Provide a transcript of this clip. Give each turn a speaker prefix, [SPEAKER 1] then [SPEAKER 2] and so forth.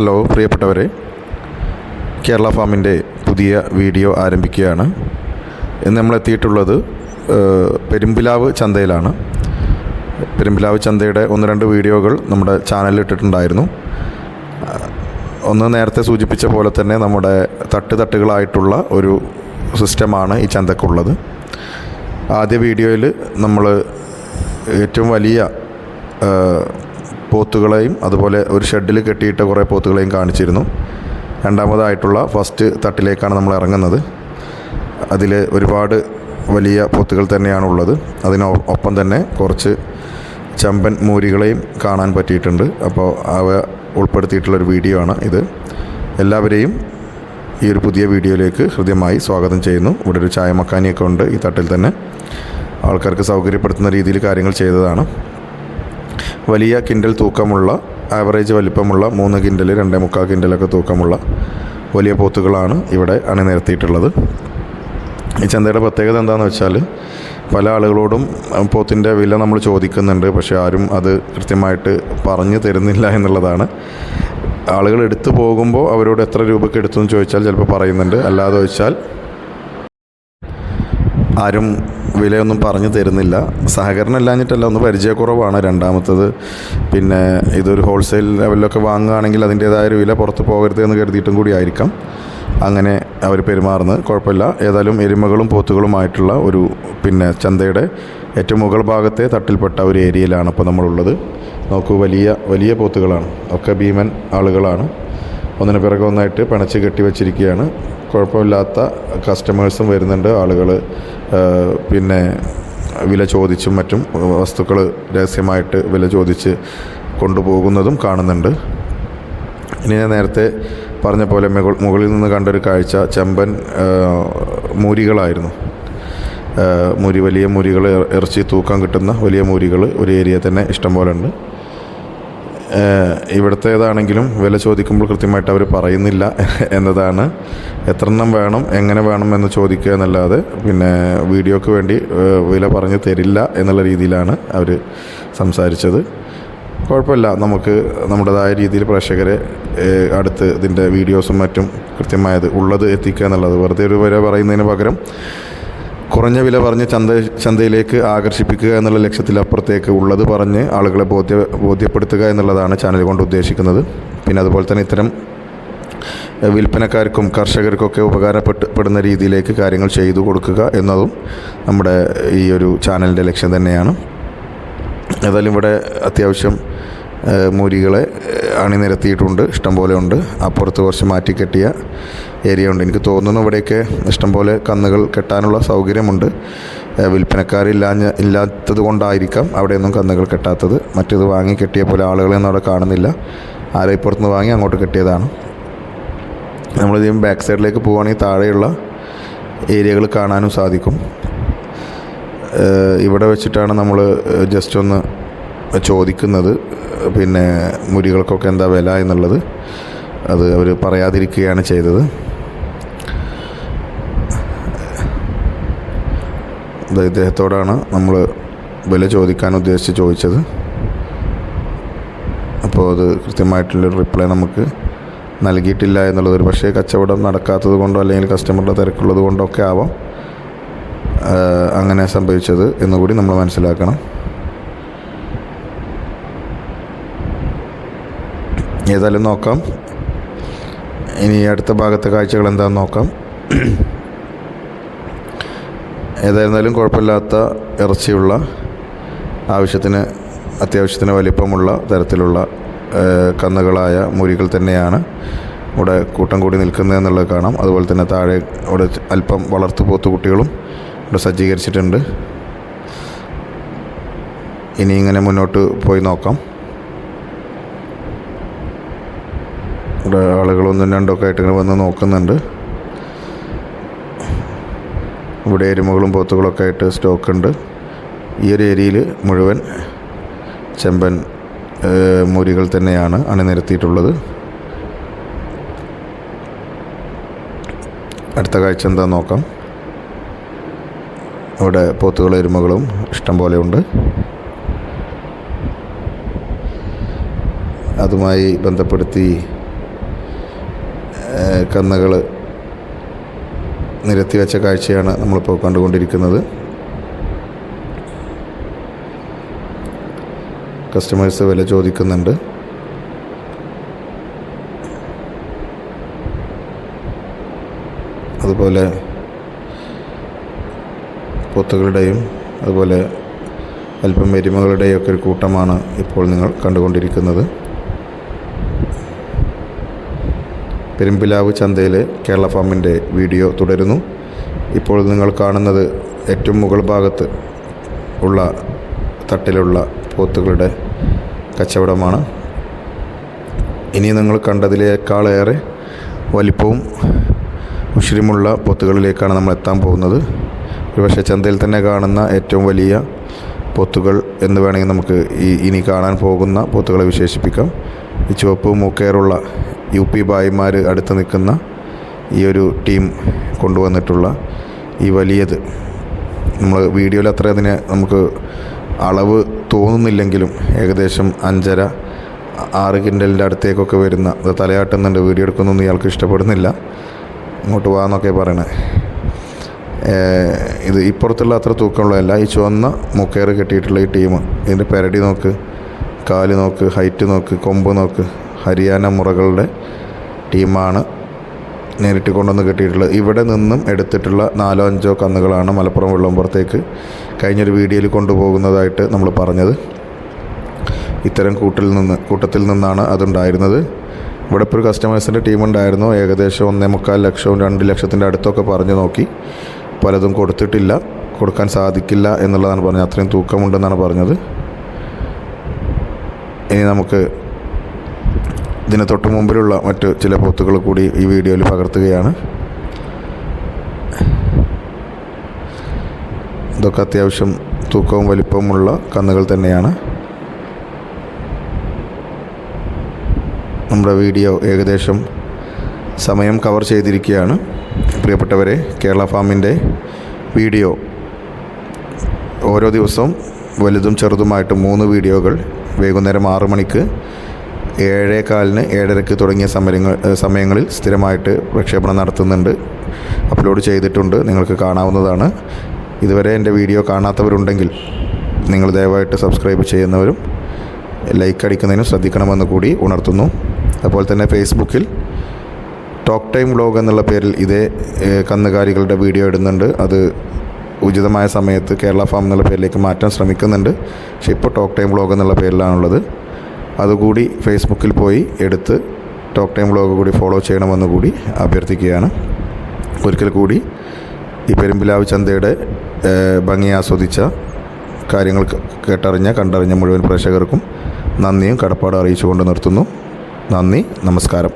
[SPEAKER 1] Hello പ്രിയപ്പെട്ടവരെ, കേരള ഫാമിൻ്റെ പുതിയ വീഡിയോ ആരംഭിക്കുകയാണ്. ഇന്ന് നമ്മളെത്തിയിട്ടുള്ളത് പെരുമ്പിലാവ് ചന്തയിലാണ്. പെരുമ്പിലാവ് ചന്തയുടെ ഒന്ന് രണ്ട് വീഡിയോകൾ നമ്മുടെ ചാനലിൽ ഇട്ടിട്ടുണ്ടായിരുന്നു. ഒന്ന് നേരത്തെ സൂചിപ്പിച്ച പോലെ തന്നെ നമ്മുടെ തട്ടുകളായിട്ടുള്ള ഒരു സിസ്റ്റമാണ് ഈ ചന്തക്കുള്ളത്. ആദ്യ വീഡിയോയിൽ നമ്മൾ ഏറ്റവും വലിയ പോത്തുകളെയും അതുപോലെ ഒരു ഷെഡിൽ കെട്ടിയിട്ട കുറേ പോത്തുകളെയും കാണിച്ചിരുന്നു. രണ്ടാമതായിട്ടുള്ള ഫസ്റ്റ് തട്ടിലേക്കാണ് നമ്മൾ ഇറങ്ങുന്നത്. അതിൽ ഒരുപാട് വലിയ പോത്തുകൾ തന്നെയാണുള്ളത്. അതിനൊപ്പം തന്നെ കുറച്ച് ചമ്പൻ മൂരികളെയും കാണാൻ പറ്റിയിട്ടുണ്ട്. അപ്പോൾ അവ ഉൾപ്പെടുത്തിയിട്ടുള്ളൊരു വീഡിയോ ആണ് ഇത്. എല്ലാവരെയും ഈ ഒരു പുതിയ വീഡിയോയിലേക്ക് ഹൃദ്യമായി സ്വാഗതം ചെയ്യുന്നു. ഇവിടെ ഒരു ചായ മക്കാനിയൊക്കെ ഉണ്ട് ഈ തട്ടിൽ തന്നെ. ആൾക്കാർക്ക് സൗകര്യപ്പെടുത്തുന്ന രീതിയിൽ കാര്യങ്ങൾ ചെയ്തതാണ്. വലിയ കിൻഡൽ തൂക്കമുള്ള, ആവറേജ് വലിപ്പമുള്ള 3 കിൻഡൽ 2.25 കിൻഡലൊക്കെ തൂക്കമുള്ള വലിയ പോത്തുകളാണ് ഇവിടെ അണിനിരത്തിയിട്ടുള്ളത്. ഈ ചന്തയുടെ പ്രത്യേകത എന്താണെന്ന് വെച്ചാൽ, പല ആളുകളോടും പോത്തിൻ്റെ വില നമ്മൾ ചോദിക്കുന്നുണ്ട്, പക്ഷേ ആരും അത് കൃത്യമായിട്ട് പറഞ്ഞു തരുന്നില്ല എന്നുള്ളതാണ്. ആളുകൾ എടുത്തു പോകുമ്പോൾ അവരോട് എത്ര രൂപയ്ക്ക് എടുത്തു എന്ന് ചോദിച്ചാൽ ചിലപ്പോൾ പറയുന്നുണ്ട്. അല്ലാതെ ചോദിച്ചാൽ ആരും വിലയൊന്നും പറഞ്ഞു തരുന്നില്ല. സഹകരണം ഇല്ലാഞ്ഞിട്ടല്ല, ഒന്ന് പരിചയക്കുറവാണ്. രണ്ടാമത്തത് പിന്നെ ഇതൊരു ഹോൾസെയിൽ ലെവലിലൊക്കെ വാങ്ങുകയാണെങ്കിൽ അതിൻ്റേതായ ഒരു വില പുറത്ത് പോകരുത് എന്ന് കരുതിയിട്ടും കൂടി ആയിരിക്കാം അങ്ങനെ അവർ പെരുമാറുന്നത്. കുഴപ്പമില്ല. ഏതായാലും എരുമകളും പോത്തുകളുമായിട്ടുള്ള ഒരു ചന്തയുടെ ഏറ്റവും മുകൾ ഭാഗത്തെ തട്ടിൽപ്പെട്ട ഒരു ഏരിയയിലാണ് ഇപ്പോൾ നമ്മളുള്ളത്. നോക്കൂ, വലിയ വലിയ പോത്തുകളാണ്. ഒക്കെ ഭീമൻ ആളുകളാണ്. ഒന്നിന് പിറകെ ഒന്നായിട്ട് പിണച്ച് കെട്ടി വച്ചിരിക്കുകയാണ്. കുഴപ്പമില്ലാത്ത കസ്റ്റമേഴ്സും വരുന്നുണ്ട്. ആളുകൾ വില ചോദിച്ചും മറ്റും വസ്തുക്കൾ രഹസ്യമായിട്ട് വില ചോദിച്ച് കൊണ്ടുപോകുന്നതും കാണുന്നുണ്ട്. ഇനി ഞാൻ നേരത്തെ പറഞ്ഞ പോലെ മുകളിൽ നിന്ന് കണ്ടൊരു കാഴ്ച ചെമ്പൻ മൂരികളായിരുന്നു. വലിയ മൂരികൾ, ഇറച്ചി തൂക്കം കിട്ടുന്ന വലിയ മൂരികൾ ഒരു ഏരിയ തന്നെ ഇഷ്ടം പോലെ ഉണ്ട്. ഇവിടുത്തേതാണെങ്കിലും വില ചോദിക്കുമ്പോൾ കൃത്യമായിട്ട് അവർ പറയുന്നില്ല എന്നതാണ്. എത്രണ്ണം വേണം, എങ്ങനെ വേണം എന്ന് ചോദിക്കുക എന്നല്ലാതെ വീഡിയോക്ക് വേണ്ടി വില പറഞ്ഞു തരില്ല എന്നുള്ള രീതിയിലാണ് അവർ സംസാരിച്ചത്. കുഴപ്പമില്ല, നമുക്ക് നമ്മുടേതായ രീതിയിൽ പ്രേക്ഷകരെ അടുത്ത് ഇതിൻ്റെ വീഡിയോസും മറ്റും കൃത്യമായത് ഉള്ളത് എത്തിക്കുക എന്നുള്ളത്. വെറുതെ ഒരു വില പറയുന്നതിന് പകരം കുറഞ്ഞ വില പറഞ്ഞ് ചന്തയിലേക്ക് ആകർഷിപ്പിക്കുക എന്നുള്ള ലക്ഷ്യത്തിലപ്പുറത്തേക്ക് ഉള്ളത് പറഞ്ഞ് ആളുകളെ ബോധ്യപ്പെടുത്തുക എന്നുള്ളതാണ് ചാനൽ കൊണ്ട് ഉദ്ദേശിക്കുന്നത്. പിന്നെ അതുപോലെ തന്നെ ഇത്തരം വിൽപ്പനക്കാർക്കും കർഷകർക്കൊക്കെ ഉപകാരപ്പെടുന്ന രീതിയിലേക്ക് കാര്യങ്ങൾ ചെയ്തു കൊടുക്കുക എന്നതും നമ്മുടെ ഈ ഒരു ചാനലിൻ്റെ ലക്ഷ്യം തന്നെയാണ്. ഏതായാലും ഇവിടെ അത്യാവശ്യം മൂരികളെ അണിനിരത്തിയിട്ടുണ്ട്, ഇഷ്ടംപോലെ ഉണ്ട്. അപ്പുറത്ത് കുറച്ച് മാറ്റിക്കെട്ടിയ ഏരിയ ഉണ്ട്. എനിക്ക് തോന്നുന്നു ഇവിടെയൊക്കെ ഇഷ്ടംപോലെ കന്നുകൾ കെട്ടാനുള്ള സൗകര്യമുണ്ട്. ഇല്ലാത്തത് കൊണ്ടായിരിക്കാം അവിടെയൊന്നും കന്നുകൾ കെട്ടാത്തത്. മറ്റേത് വാങ്ങി കെട്ടിയ പോലെ ആളുകളെയൊന്നും അവിടെ കാണുന്നില്ല. ആരെ ഇപ്പുറത്തുനിന്ന് വാങ്ങി അങ്ങോട്ട് കെട്ടിയതാണ്. നമ്മളിതിനും ബാക്ക് സൈഡിലേക്ക് പോവുകയാണെങ്കിൽ താഴെയുള്ള ഏരിയകൾ കാണാനും സാധിക്കും. ഇവിടെ വെച്ചിട്ടാണ് നമ്മൾ ജസ്റ്റ് ഒന്ന് ചോദിക്കുന്നത് മുരികൾക്കൊക്കെ എന്താ വില എന്നുള്ളത്. അത് അവർ പറയാതിരിക്കുകയാണ് ചെയ്തത്. ഇദ്ദേഹത്തോടാണ് നമ്മൾ വില ചോദിക്കാൻ ഉദ്ദേശിച്ച് ചോദിച്ചത്. അപ്പോൾ അത് കൃത്യമായിട്ടുള്ളൊരു റിപ്ലൈ നമുക്ക് നൽകിയിട്ടില്ല എന്നുള്ളത്. ഒരു പക്ഷേ കച്ചവടം നടക്കാത്തത് കൊണ്ടോ അല്ലെങ്കിൽ കസ്റ്റമറുടെ തിരക്കുള്ളത് കൊണ്ടോ ഒക്കെ ആവാം അങ്ങനെ സംഭവിച്ചത് എന്നുകൂടി നമ്മൾ മനസ്സിലാക്കണം. ഏതായാലും നോക്കാം, ഇനി അടുത്ത ഭാഗത്തെ കാഴ്ചകൾ എന്താണെന്ന് നോക്കാം. ഏതായിരുന്നാലും കുഴപ്പമില്ലാത്ത ഇറച്ചിയുള്ള, അത്യാവശ്യത്തിന് വലിപ്പമുള്ള തരത്തിലുള്ള കന്നുകളായ മൂരികൾ തന്നെയാണ് ഇവിടെ കൂട്ടം കൂടി നിൽക്കുന്നത് എന്നുള്ളത് കാണാം. അതുപോലെ തന്നെ താഴെ ഇവിടെ അല്പം വളർത്തു പോത്തുകുട്ടികളും ഇവിടെ സജ്ജീകരിച്ചിട്ടുണ്ട്. ഇനി ഇങ്ങനെ മുന്നോട്ട് പോയി നോക്കാം. ഇവിടെ ആളുകൾ ഒന്നും രണ്ടൊക്കെ ആയിട്ട് ഇങ്ങനെ വന്ന് നോക്കുന്നുണ്ട്. ഇവിടെ എരുമകളും പോത്തുകളൊക്കെ ആയിട്ട് സ്റ്റോക്കുണ്ട്. ഈ ഒരു ഏരിയയിൽ മുഴുവൻ ചെമ്പൻ മൂരികൾ തന്നെയാണ് അണിനിരത്തിയിട്ടുള്ളത്. അടുത്ത കാഴ്ച എന്താണെന്ന് നോക്കാം. ഇവിടെ പോത്തുകളും എരുമകളും ഇഷ്ടം പോലെ ഉണ്ട്. അതുമായി ബന്ധപ്പെടുത്തി കന്നുകൾ നിരത്തി വെച്ച കാഴ്ചയാണ് നമ്മളിപ്പോൾ കണ്ടുകൊണ്ടിരിക്കുന്നത്. കസ്റ്റമേഴ്സ് വില ചോദിക്കുന്നുണ്ട്. അതുപോലെ പോത്തുകളുടെയും അതുപോലെ അല്പം എരുമകളുടെയും ഒക്കെ ഒരു കൂട്ടമാണ് ഇപ്പോൾ നിങ്ങൾ കണ്ടുകൊണ്ടിരിക്കുന്നത്. പെരുമ്പിലാവ് ചന്തയിലെ കേരള ഫാമിൻ്റെ വീഡിയോ തുടരുന്നു. ഇപ്പോൾ നിങ്ങൾ കാണുന്നത് ഏറ്റവും മുകൾ ഭാഗത്ത് ഉള്ള തട്ടിലുള്ള പോത്തുകളുടെ കച്ചവടമാണ്. ഇനി നിങ്ങൾ കണ്ടതിനേക്കാളേറെ വലിപ്പവും ഉശിരുമുള്ള പോത്തുകളിലേക്കാണ് നമ്മൾ എത്താൻ പോകുന്നത്. ഒരുപക്ഷെ ചന്തയിൽ തന്നെ കാണുന്ന ഏറ്റവും വലിയ പോത്തുകൾ എന്ന് വേണമെങ്കിൽ നമുക്ക് ഇനി കാണാൻ പോകുന്ന പോത്തുകളെ വിശേഷിപ്പിക്കാം. ഈ ചുവപ്പ് മൂക്കേറുള്ള UP ഭായിമാർ അടുത്ത് നിൽക്കുന്ന ഈ ഒരു ടീം കൊണ്ടുവന്നിട്ടുള്ള ഈ വലിയത് നമ്മൾ വീഡിയോയിൽ അത്ര അതിന് നമുക്ക് അളവ് തോന്നുന്നില്ലെങ്കിലും ഏകദേശം 5.5-6 കിൻഡലിൻ്റെ അടുത്തേക്കൊക്കെ വരുന്ന, അത് തലയാട്ടുന്നുണ്ട്, വീഡിയോ എടുക്കുന്നൊന്നും ഇയാൾക്ക് ഇഷ്ടപ്പെടുന്നില്ല, ഇങ്ങോട്ട് പോകാമെന്നൊക്കെ പറയണേ. ഇത് ഇപ്പുറത്തുള്ള അത്ര തൂക്കമുള്ളതല്ല. ഈ ചുവന്ന മുക്കേറ് കെട്ടിയിട്ടുള്ള ഈ ടീം, ഇതിൻ്റെ പെരടി നോക്ക്, കാല് നോക്ക്, ഹൈറ്റ് നോക്ക്, കൊമ്പ് നോക്ക്, ഹരിയാന മുറകളുടെ ടീമാണ് നേരിട്ട് കൊണ്ടുവന്ന് കെട്ടിയിട്ടുള്ളത്. ഇവിടെ നിന്നും എടുത്തിട്ടുള്ള 4-5 കന്നുകളാണ് മലപ്പുറം വെള്ളമ്പുറത്തേക്ക് കഴിഞ്ഞൊരു വീഡിയോയിൽ കൊണ്ടുപോകുന്നതായിട്ട് നമ്മൾ പറഞ്ഞത്. ഇത്തരം കൂട്ടത്തിൽ നിന്നാണ് അതുണ്ടായിരുന്നത്. ഇവിടെ ഇപ്പോൾ ഒരു കസ്റ്റമേഴ്സിൻ്റെ ടീം ഉണ്ടായിരുന്നു. ഏകദേശം 1.25 ലക്ഷം 2 ലക്ഷത്തിൻ്റെ അടുത്തൊക്കെ പറഞ്ഞു നോക്കി. പലതും കൊടുത്തിട്ടില്ല, കൊടുക്കാൻ സാധിക്കില്ല എന്നുള്ളതാണ് പറഞ്ഞത്. അത്രയും തൂക്കമുണ്ടെന്നാണ് പറഞ്ഞത്. ഇനി നമുക്ക് ഇതിന് തൊട്ട് മുമ്പിലുള്ള മറ്റ് ചില പോത്തുകൾ കൂടി ഈ വീഡിയോയിൽ പകർത്തുകയാണ്. ഇതൊക്കെ അത്യാവശ്യം തൂക്കവും വലിപ്പവുമുള്ള കന്നുകൾ തന്നെയാണ്. നമ്മുടെ വീഡിയോ ഏകദേശം സമയം കവർ ചെയ്തിരിക്കുകയാണ്. പ്രിയപ്പെട്ടവരെ, കേരള ഫാമിൻ്റെ വീഡിയോ ഓരോ ദിവസവും വലുതും ചെറുതുമായിട്ട് 3 വീഡിയോകൾ വൈകുന്നേരം 6 മണിക്ക്, 7:15, 7:30 തുടങ്ങിയ സമയങ്ങളിൽ സ്ഥിരമായിട്ട് പ്രക്ഷേപണം നടത്തുന്നുണ്ട്. അപ്ലോഡ് ചെയ്തിട്ടുണ്ട്, നിങ്ങൾക്ക് കാണാവുന്നതാണ്. ഇതുവരെ എൻ്റെ വീഡിയോ കാണാത്തവരുണ്ടെങ്കിൽ നിങ്ങൾ ദയവായിട്ട് സബ്സ്ക്രൈബ് ചെയ്യുന്നവരും ലൈക്ക് അടിക്കുന്നതിനും ശ്രദ്ധിക്കണമെന്ന് കൂടി ഉണർത്തുന്നു. അതുപോലെ തന്നെ ഫേസ്ബുക്കിൽ ടോക്ക് ടൈം വ്ലോഗ് എന്നുള്ള പേരിൽ ഇതേ കന്നുകാലികളുടെ വീഡിയോ ഇടുന്നുണ്ട്. അത് ഉചിതമായ സമയത്ത് കേരള ഫാം എന്നുള്ള പേരിലേക്ക് മാറ്റാൻ ശ്രമിക്കുന്നുണ്ട്. പക്ഷേ ഇപ്പോൾ ടോക്ക് ടൈം വ്ലോഗ് എന്നുള്ള പേരിലാണുള്ളത്. അതുകൂടി ഫേസ്ബുക്കിൽ പോയി എടുത്ത് ടോക്ക് ടൈം വ്ലോഗ് കൂടി ഫോളോ ചെയ്യണമെന്ന് കൂടി അഭ്യർത്ഥിക്കുകയാണ്. ഒരിക്കൽ കൂടി ഈ പെരുമ്പിലാവ് ചന്തയുടെ ഭംഗി ആസ്വദിച്ച കാര്യങ്ങൾ കണ്ടറിഞ്ഞ മുഴുവൻ പ്രേക്ഷകർക്കും നന്ദിയും കടപ്പാടും അറിയിച്ചുകൊണ്ട് നിർത്തുന്നു. നന്ദി, നമസ്കാരം.